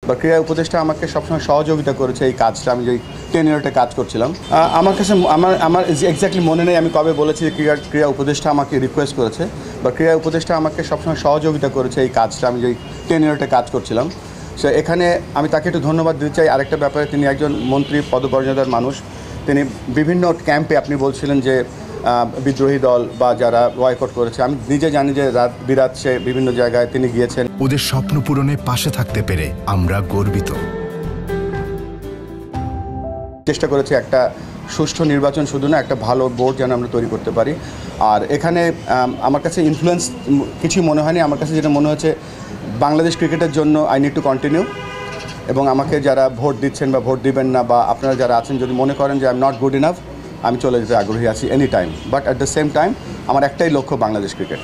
বা ক্রীড়া উপদেষ্টা আমাকে সবসময় সহযোগিতা করেছে এই কাজটা। আমি যে টেনিয়রটা কাজ করছিলাম, আমার কাছে আমার এক্স্যাক্টলি মনে নেই আমি কবে বলেছি যে ক্রীড়া উপদেষ্টা আমাকে রিকোয়েস্ট করেছে, বা ক্রীড়া উপদেষ্টা আমাকে সবসময় সহযোগিতা করেছে এই কাজটা। আমি যে টেনিয়রটা কাজ করছিলাম, সো এখানে আমি তাকে একটু ধন্যবাদ দিতে চাই। আরেকটা ব্যাপারে, তিনি একজন মন্ত্রী পদমর্যাদার মানুষ। তিনি বিভিন্ন ক্যাম্পে, আপনি বলছিলেন যে বিদ্রোহী দল বা যারা বয়কট করেছে, আমি নিজে জানি যে রাত বিরাত সে বিভিন্ন জায়গায় তিনি গিয়েছেন। ওদের স্বপ্ন পূরণে পাশে থাকতে পেরে আমরা গর্বিত। চেষ্টা করেছি একটা সুষ্ঠু নির্বাচন শুধু না, একটা ভালো বোর্ড যেন আমরা তৈরি করতে পারি। আর এখানে আমার কাছে ইনফ্লুয়েন্স কিছুই মনে হয়নি। আমার কাছে যেটা মনে হচ্ছে, বাংলাদেশ ক্রিকেটের জন্য আই নিড টু কন্টিনিউ। এবং আমাকে যারা ভোট দিচ্ছেন বা ভোট দিবেন না, বা আপনারা যারা আছেন, যদি মনে করেন যে I am not good enough, আমি চলে যেতে আগ্রহী আছি any time. But at the same time আমার একটাই লক্ষ্য, বাংলাদেশ ক্রিকেট।